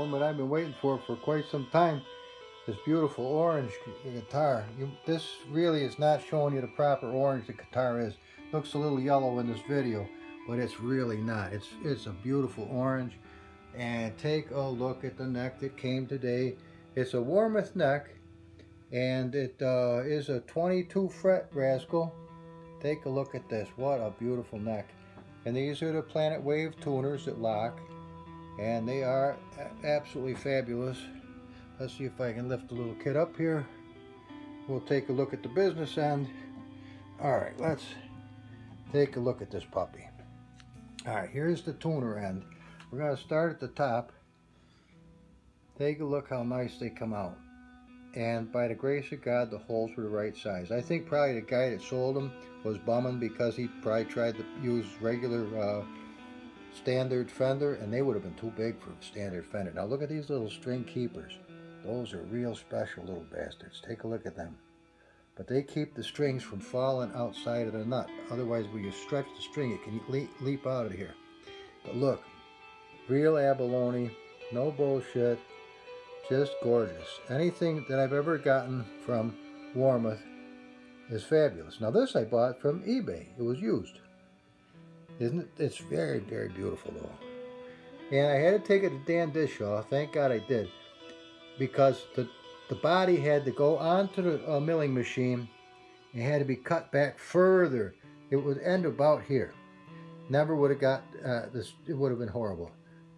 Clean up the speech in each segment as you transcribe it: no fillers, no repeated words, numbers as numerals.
gentlemen, I've been waiting for quite some time. This beautiful orange guitar. This really is not showing you the proper orange the guitar is. Looks a little yellow in this video, but it's really not. It's a beautiful orange. And take a look at the neck that came today. It's a Warmoth neck, and it is a 22 fret rascal. Take a look at this. What a beautiful neck. And these are the Planet Wave tuners that lock, and they are absolutely fabulous. Let's see if I can lift the little kid up here. We'll take a look at the business end. Alright, let's take a look at this puppy. Alright, here's the tuner end. We're going to start at the top. Take a look how nice they come out. And by the grace of God, the holes were the right size. I think probably the guy that sold them was bumming because he probably tried to use regular standard fender, and they would have been too big for a standard fender. Now look at these little string keepers. Those are real special little bastards. Take a look at them. But they keep the strings from falling outside of the nut. Otherwise, when you stretch the string, it can leap out of here. But look, real abalone, no bullshit, just gorgeous. Anything that I've ever gotten from Warmoth is fabulous. Now this I bought from eBay. It was used. Isn't it? It's very, very beautiful though. And I had to take it to Dan Dishaw. Thank God I did. Because the body had to go onto the milling machine. It had to be cut back further. It would end about here. Never would have got this. It would have been horrible.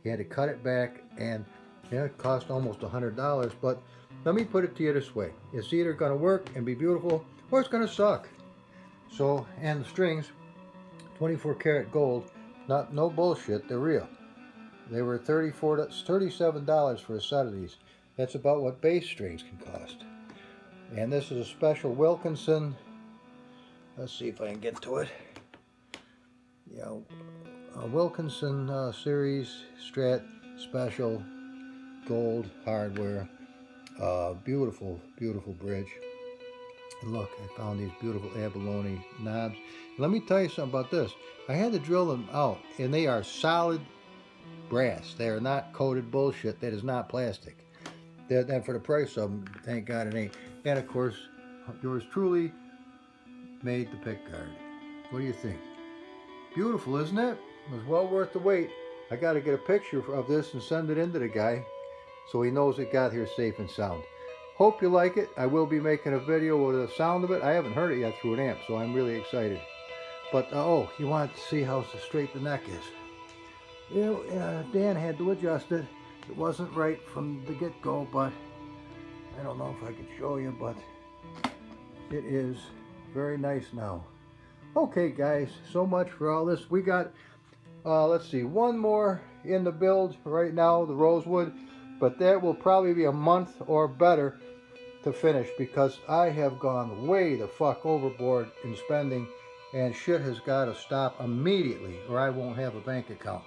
You had to cut it back, and it cost almost $100. But let me put it to you this way: it's either going to work and be beautiful, or it's going to suck. So, and the strings, 24 karat gold, no bullshit. They're real. They were $37 for a set of these. That's about what bass strings can cost. And this is a special Wilkinson. Let's see if I can get to it. Yeah, a Wilkinson series Strat special gold hardware. Beautiful, beautiful bridge. And look, I found these beautiful abalone knobs. Let me tell you something about this. I had to drill them out, and they are solid brass. They are not coated bullshit. That is not plastic. And for the price of them, thank God it ain't. And of course, yours truly made the pick guard. What do you think? Beautiful, isn't it? It was well worth the wait. I got to get a picture of this and send it in to the guy so he knows it got here safe and sound. Hope you like it. I will be making a video with the sound of it. I haven't heard it yet through an amp, so I'm really excited. But, oh, you want to see how straight the neck is. You know, Dan had to adjust it. It wasn't right from the get-go, but I don't know if I could show you, but it is very nice now. Okay, guys, so much for all this. We got, let's see, one more in the build right now, the rosewood, but that will probably be a month or better to finish because I have gone way the fuck overboard in spending, and shit has got to stop immediately or I won't have a bank account.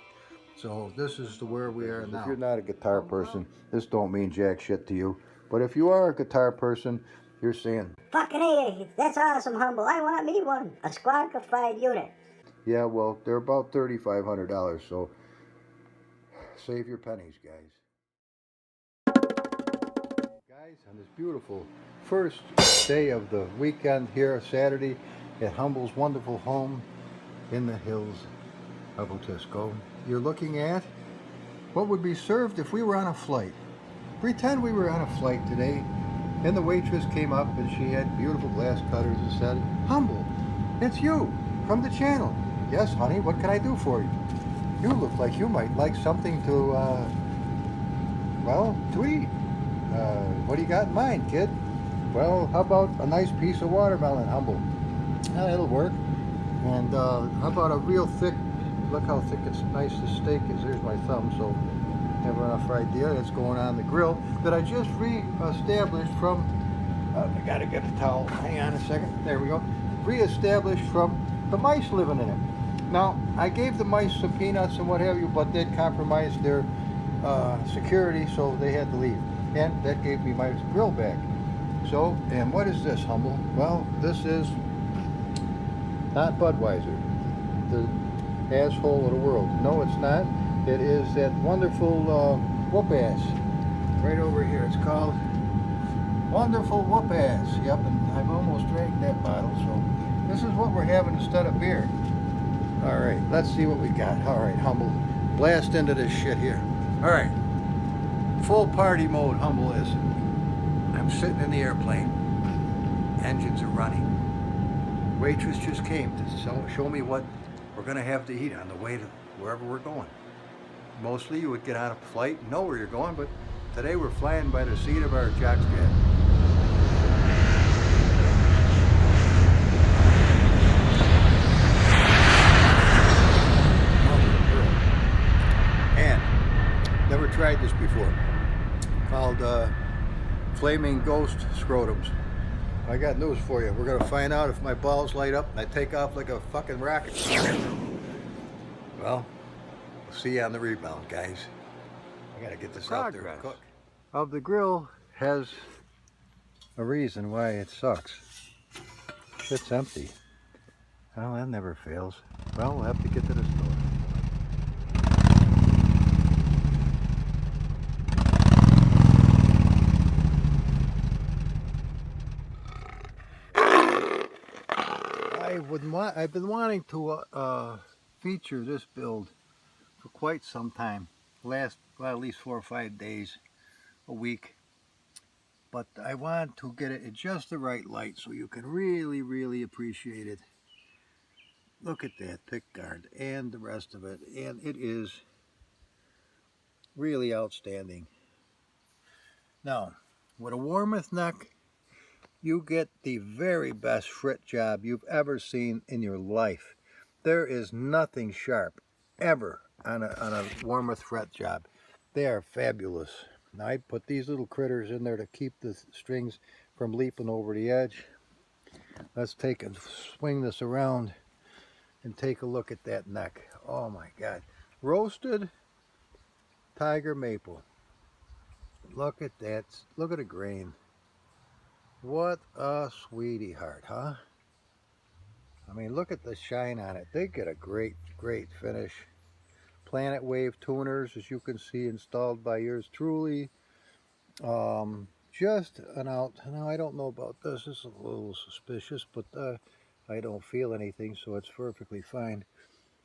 So this is where we are now. If you're not a guitar person, this don't mean jack shit to you. But if you are a guitar person, you're saying, "Fucking A, that's awesome, Humble. I want me one. A squonkified unit." Yeah, well, they're about $3,500, so save your pennies, guys. Guys, on this beautiful first day of the weekend here, Saturday, at Humble's wonderful home in the hills of Otisco. You're looking at what would be served if we were on a flight. Pretend we were on a flight today, and the waitress came up and she had beautiful glass cutters and said, "Humble, it's you from the channel." "Yes, honey, what can I do for you?" "You look like you might like something to, well, to eat. What do you got in mind, kid?" "Well, how about a nice piece of watermelon, Humble?" "That'll work." "And how about a real thick, look how thick it's nice this steak is." There's my thumb, so have a rough idea. It's going on the grill that I just re-established from, I gotta get a towel, hang on a second, there we go, re-established from the mice living in it. Now, I gave the mice some peanuts and what have you, but they'd compromised their security, so they had to leave. And that gave me my grill back. So, and what is this, Humble? Well, this is not Budweiser, the asshole of the world. No, it's not. It is that wonderful whoop ass. Right over here. It's called Wonderful Whoop Ass. Yep, and I've almost drank that bottle, so this is what we're having instead of beer. Alright, let's see what we got. Alright, Humble. Blast into this shit here. Alright. Full party mode, Humble is. I'm sitting in the airplane. Engines are running. Waitress just came to show me what we're going to have to eat on the way to wherever we're going. Mostly you would get on a flight and know where you're going, but today we're flying by the seat of our jockstrap. And never tried this before. Called Flaming Ghost Scrotums. I got news for you. We're gonna find out if my balls light up and I take off like a fucking rocket. Well, we'll see you on the rebound, guys. I gotta get this out there and cook. Of the grill has a reason why it sucks. It's empty. Well, that never fails. Well, we'll have to get to the store. I've been wanting to feature this build for quite some time. Last, well, at least 4 or 5 days, a week. But I want to get it at just the right light so you can really, really appreciate it. Look at that pick guard and the rest of it, and it is really outstanding. Now, with a Warmoth neck, you get the very best frit job you've ever seen in your life. There is nothing sharp ever on a Warmoth fret job. They are fabulous. Now I put these little critters in there to keep the strings from leaping over the edge. Let's take and swing this around and take a look at that neck. Oh my God. Roasted tiger maple. Look at that. Look at the grain. What a sweetie heart, huh? I mean, look at the shine on it. They get a great, great finish. Planet Wave tuners, as you can see, installed by yours truly. Just an out. Now, I don't know about this. This is a little suspicious, but I don't feel anything, so it's perfectly fine.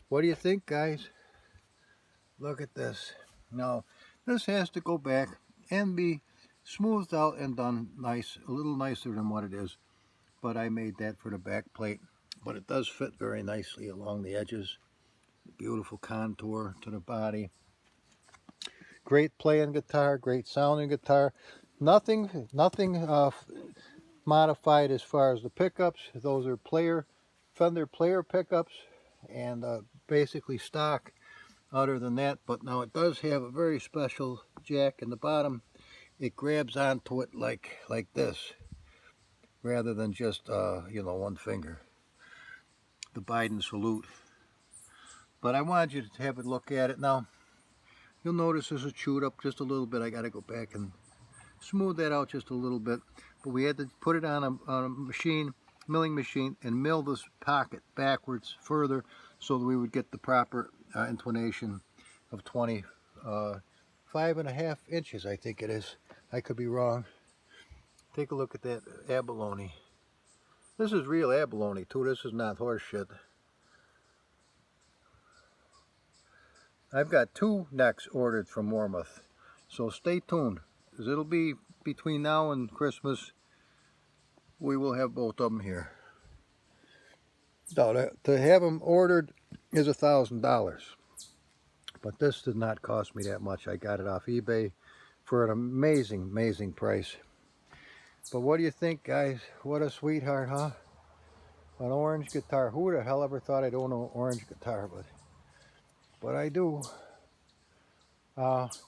What do you think, guys? Look at this. Now, this has to go back and be smoothed out and done nice, a little nicer than what it is. But I made that for the back plate. But it does fit very nicely along the edges. Beautiful contour to the body. Great playing guitar, great sounding guitar. Nothing modified as far as the pickups. Those are Fender player pickups, and basically stock. Other than that, but now it does have a very special jack in the bottom. It grabs onto it like this, rather than just one finger. The Biden salute. But I wanted you to have a look at it. Now you'll notice this is chewed up just a little bit. I got to go back and smooth that out just a little bit. But we had to put it on a machine, milling machine, and mill this pocket backwards further so that we would get the proper intonation of 5.5 inches, I think it is. I could be wrong. Take a look at that abalone. This is real abalone too. This is not horse shit. I've got 2 necks ordered from Warmoth, so stay tuned, because it'll be between now and Christmas. We will have both of them here. Now, to have them ordered is $1,000, but this did not cost me that much. I got it off eBay for an amazing, amazing price. But what do you think, guys? What a sweetheart, huh? An orange guitar. Who the hell ever thought I'd own an orange guitar? But I do.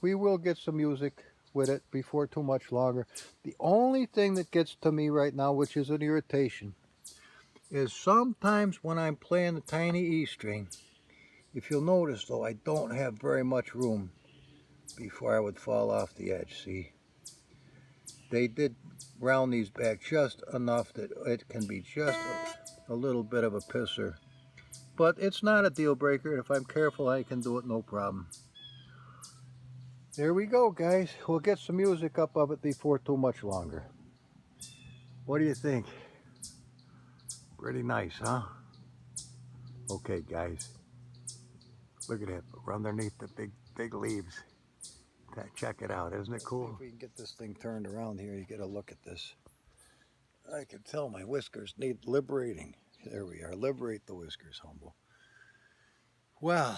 We will get some music with it before too much longer. The only thing that gets to me right now, which is an irritation, is sometimes when I'm playing the tiny E string, if you'll notice though, I don't have very much room before I would fall off the edge, see? They did round these back just enough that it can be just a little bit of a pisser. But it's not a deal breaker. If I'm careful, I can do it no problem. There we go, guys. We'll get some music up of it before too much longer. What do you think? Pretty nice, huh? Okay, guys. Look at it. We're underneath the big leaves. Check it out. Isn't it cool? Let's see if we can get this thing turned around here. You get a look at this. I can tell my whiskers need liberating. There we are. Liberate the whiskers, Humble. Well,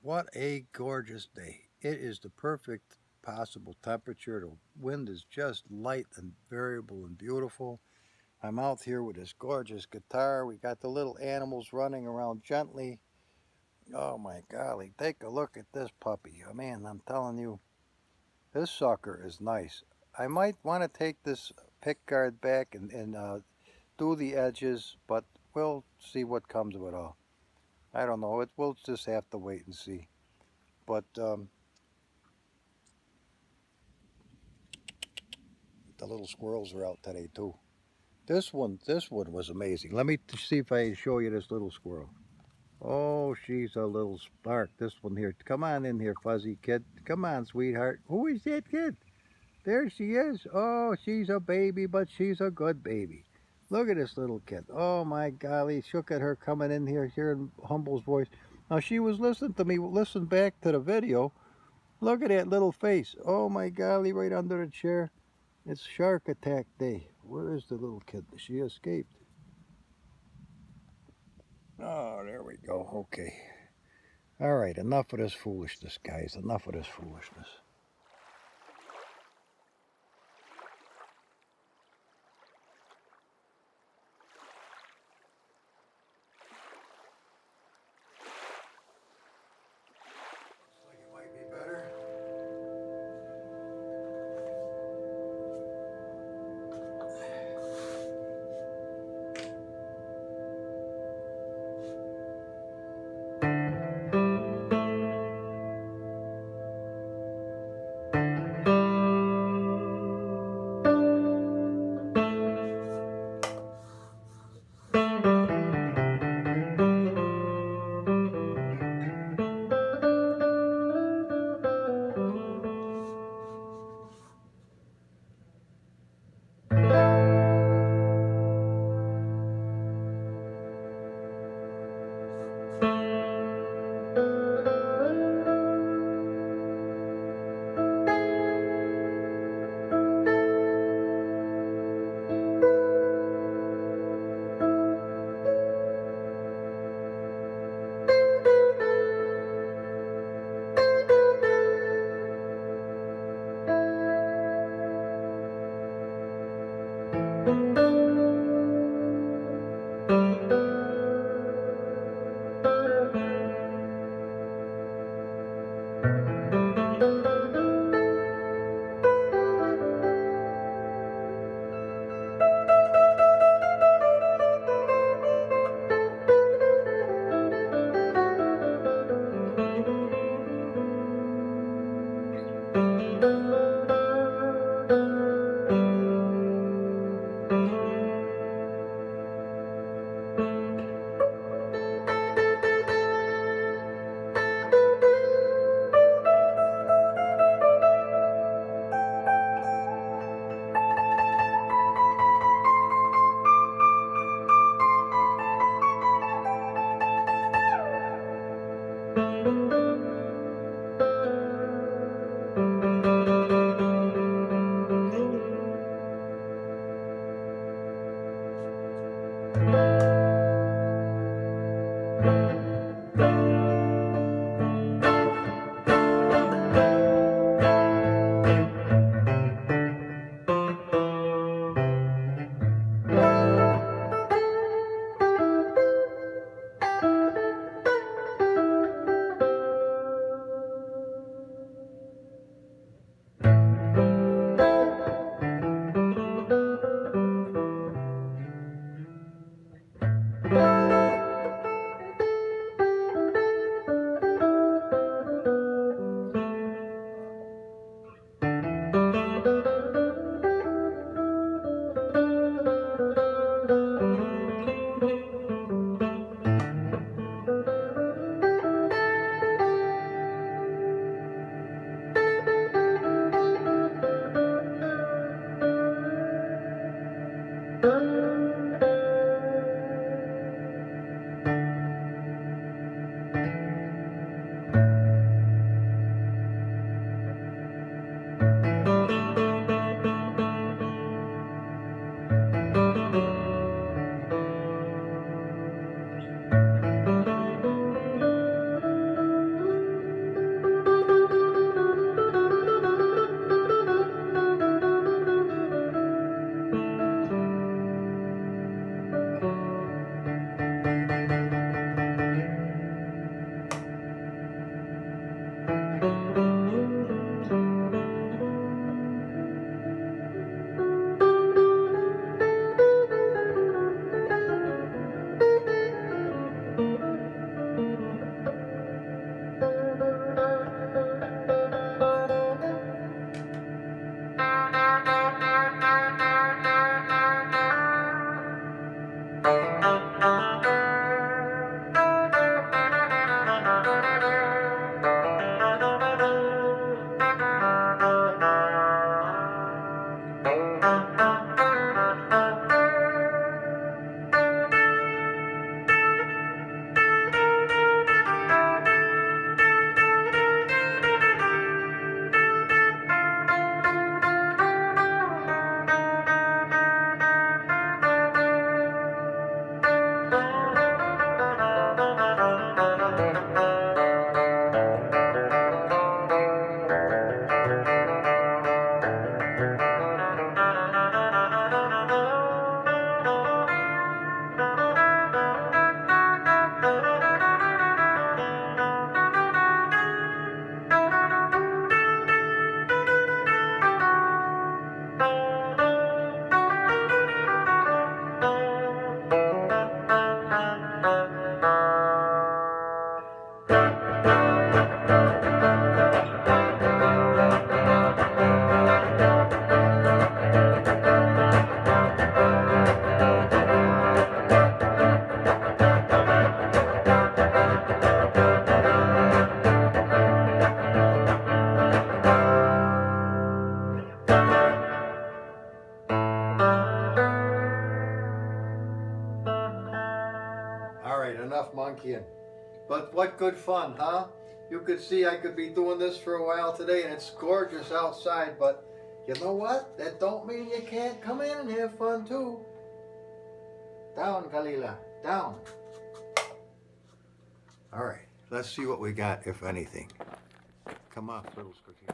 what a gorgeous day. It is the perfect possible temperature. The wind is just light and variable and beautiful. I'm out here with this gorgeous guitar. We got the little animals running around gently. Oh my golly, take a look at this puppy. Oh man, I'm telling you, this sucker is nice. I might want to take this pick guard back and do the edges, but we'll see what comes of it all. I don't know. We'll just have to wait and see. But the little squirrels are out today too. This one was amazing. Let me see if I can show you this little squirrel. Oh, she's a little spark. This one here. Come on in here, fuzzy kid. Come on, sweetheart. Who is that kid? There she is. Oh, she's a baby, but she's a good baby. Look at this little kid. Oh, my golly. Look at her coming in here, hearing Humble's voice. Now, she was listening to me. Listen back to the video. Look at that little face. Oh, my golly, right under the chair. It's shark attack day. Where is the little kid? She escaped. Oh, there we go. Okay. All right, enough of this foolishness, guys. Enough of this foolishness. Looks like it might be better. But what good fun, huh? You could see I could be doing this for a while today, and it's gorgeous outside, but you know what? That don't mean you can't come in and have fun too. Down, Kalila, down. All right, let's see what we got, if anything. Come on, little Scooty.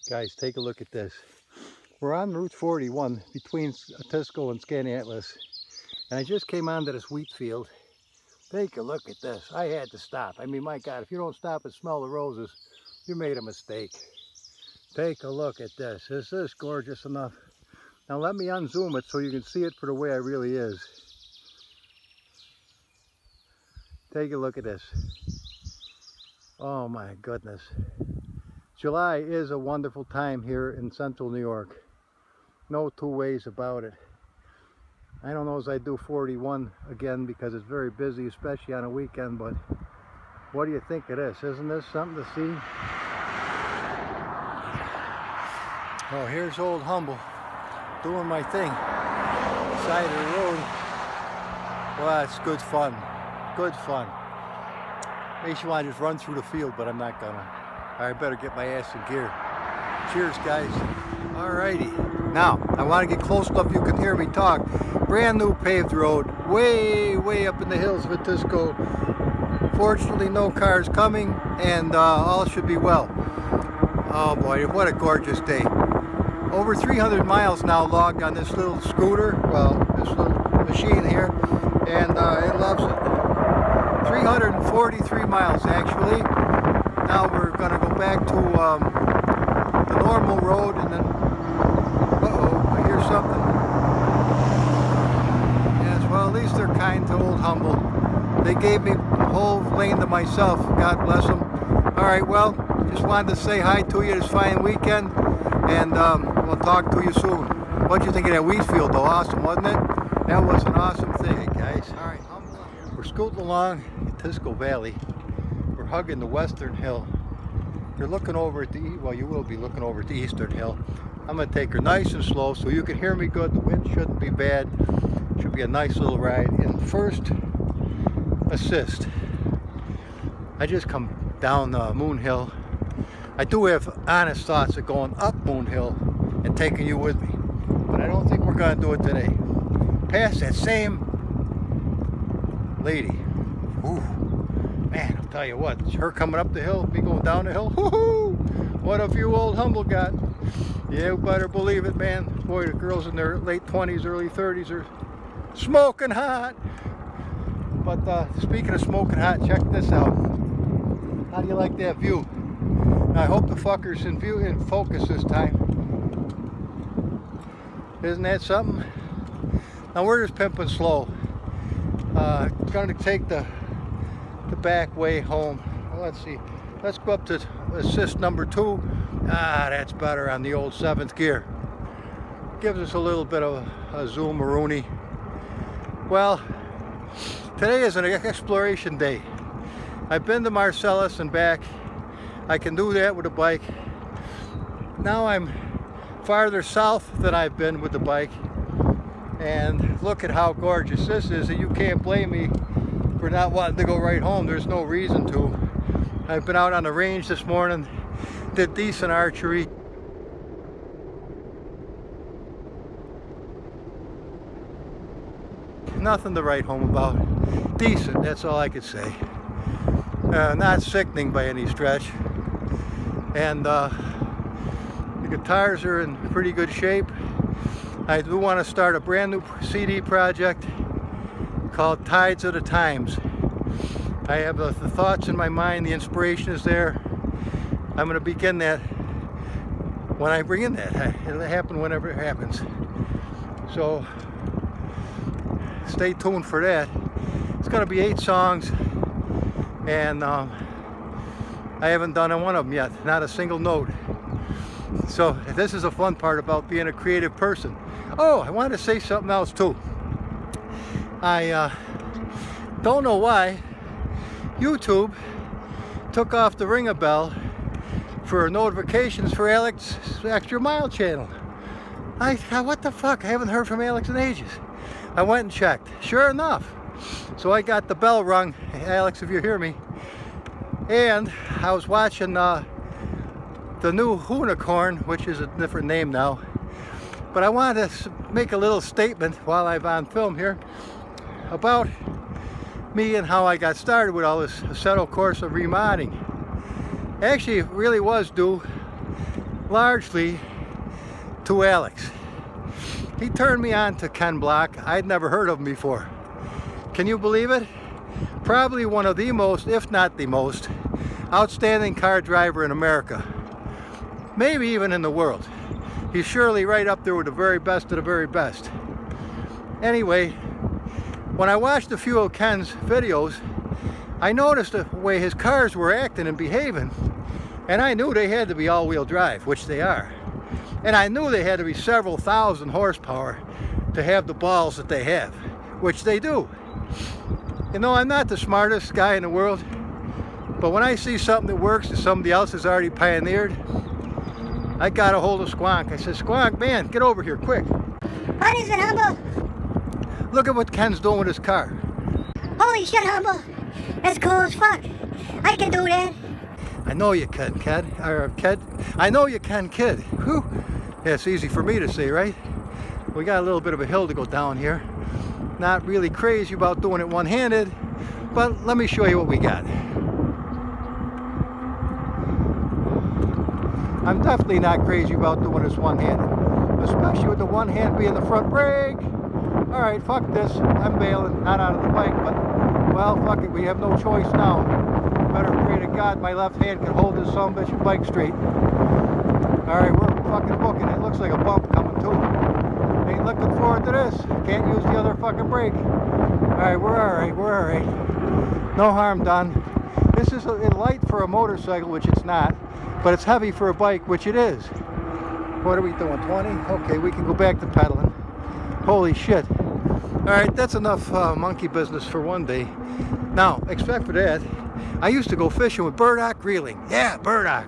Guys, take a look at this. We're on Route 41 between Tisco and Skaneateles, and I just came onto this wheat field. Take a look at this. I had to stop. I mean, my God, if you don't stop and smell the roses, you made a mistake. Take a look at this. Is this gorgeous enough? Now let me unzoom it so you can see it for the way it really is. Take a look at this. Oh my goodness. July is a wonderful time here in central New York. No two ways about it. I don't know as I do 41 again because it's very busy, especially on a weekend, but what do you think of this? Isn't this something to see? Oh, here's old Humble doing my thing. Side of the road. Well, it's good fun. Good fun. Makes you want to just run through the field, but I'm not gonna. I better get my ass in gear. Cheers, guys. Alrighty. Now, I want to get close enough you can hear me talk. Brand new paved road, way up in the hills of Tisco. Fortunately, no cars coming, and all should be well. Oh boy, what a gorgeous day. Over 300 miles now logged on this little scooter, well, this little machine here, and it loves it. 343 miles actually. Now we're going to go back to the normal road, and then, uh-oh, I hear something. Yes, well, at least they're kind to old Humble. They gave me the whole lane to myself, God bless them. All right, well, just wanted to say hi to you this fine weekend, and we'll talk to you soon. What'd you think of that wheat field, though? Awesome, wasn't it? That was an awesome thing, hey, guys. All right, we're scooting along the Tisco Valley. We're hugging the Western Hill. You're looking over at the, well, you will be looking over at the Eastern Hill. I'm going to take her nice and slow so you can hear me good. The wind shouldn't be bad. Should be a nice little ride. In first assist, I just come down Moon Hill. I do have honest thoughts of going up Moon Hill and taking you with me, but I don't think we're going to do it today. Past that same lady. Ooh. Man, I'll tell you what, it's her coming up the hill, me going down the hill. Woohoo! What a view old Humble got. Yeah, you better believe it, man. Boy, the girls in their late 20s, early 30s are smoking hot. But speaking of smoking hot, check this out. How do you like that view? Now, I hope the fucker's in focus this time. Isn't that something? Now we're just pimping slow. Gonna take the back way home. Well, let's see. Let's go up to assist number 2. Ah, that's better on the old 7th gear. Gives us a little bit of a zoom-a-rooney. Well, today is an exploration day. I've been to Marcellus and back. I can do that with a bike. Now I'm farther south than I've been with the bike. And look at how gorgeous this is. You can't blame me for not wanting to go right home. There's no reason to. I've been out on the range this morning, did decent archery. Nothing to write home about. Decent, that's all I could say. Not sickening by any stretch. And the guitars are in pretty good shape. I do want to start a brand new CD project called Tides of the Times. I have the thoughts in my mind, the inspiration is there. I'm going to begin that when I bring in that. It'll happen whenever it happens. So stay tuned for that. It's gonna be 8 songs, and I haven't done one of them yet, not a single note. So this is a fun part about being a creative person. Oh, I wanted to say something else too. I don't know why YouTube took off the ring a bell for notifications for Alex Extra Mile channel. What the fuck? I haven't heard from Alex in ages. I went and checked. Sure enough. So I got the bell rung. Alex, if you hear me. And I was watching the new Hurricane, which is a different name now. But I wanted to make a little statement while I'm on film here about me and how I got started with all this subtle course of remodding. Actually, it really was due largely to Alex. He turned me on to Ken Block. I'd never heard of him before. Can you believe it? Probably one of the most, if not the most, outstanding car driver in America. Maybe even in the world. He's surely right up there with the very best of the very best. Anyway, when I watched a few of Ken's videos, I noticed the way his cars were acting and behaving, and I knew they had to be all-wheel drive, which they are. And I knew they had to be several thousand horsepower to have the balls that they have, which they do. You know, I'm not the smartest guy in the world, but when I see something that works that somebody else has already pioneered, I got a hold of Squonk. I said, Squonk, man, get over here, quick. What is it, Humble? Look at what Ken's doing with his car. Holy shit, Humble. That's cool as fuck. I can do that. I know you can, Ked. I know you can, kid. Whew. Yeah, it's easy for me to say, right? We got a little bit of a hill to go down here. Not really crazy about doing it one-handed, but let me show you what we got. I'm definitely not crazy about doing this one-handed, especially with the one hand being the front brake. All right, fuck this. I'm bailing, not out of the bike, but, well, fuck it. We have no choice now. Better pray to God my left hand can hold this son of a bitch bike straight. All right, we're fucking booking it. Looks like a bump coming too. Ain't looking forward to this. Can't use the other fucking brake. All right, we're all right. We're all right. No harm done. This is light for a motorcycle, which it's not, but it's heavy for a bike, which it is. What are we doing, 20? Okay, we can go back to pedaling. Holy shit. All right, that's enough monkey business for one day. Now, except for that, I used to go fishing with burdock reeling. Yeah, burdock.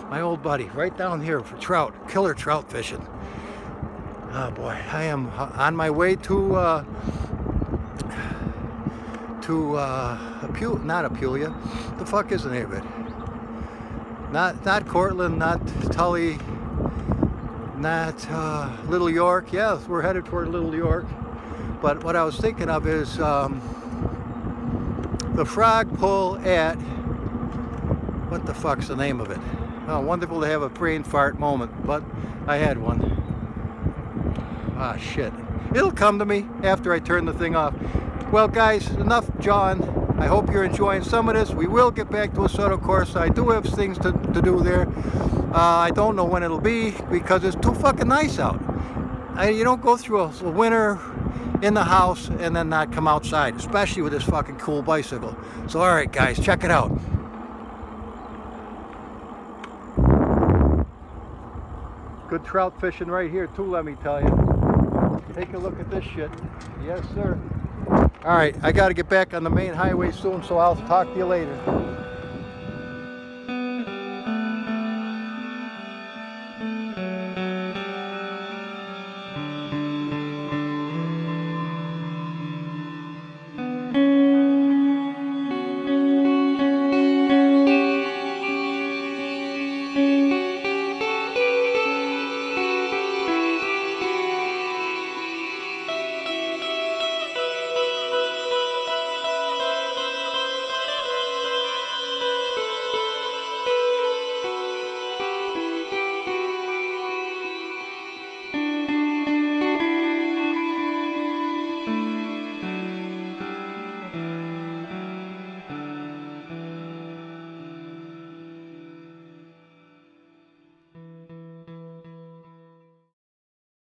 My old buddy, right down here for trout, killer trout fishing. Oh boy, I am on my way to not Apulia. The fuck is the name of it? Not Cortland, not Tully, not Little York. Yeah, we're headed toward Little York. But what I was thinking of is the frog pull at, what the fuck's the name of it? Oh, wonderful to have a brain fart moment, but I had one. Ah, shit. It'll come to me after I turn the thing off. Well, guys, enough jawing. I hope you're enjoying some of this. We will get back to a subtle course. I do have things to do there. I don't know when it'll be because it's too fucking nice out. You don't go through a winter in the house and then not come outside, especially with this fucking cool bicycle. So, all right, guys, check it out. Good trout fishing right here, too, let me tell you. Take a look at this shit. Yes, sir. All right, I got to get back on the main highway soon, so I'll talk to you later.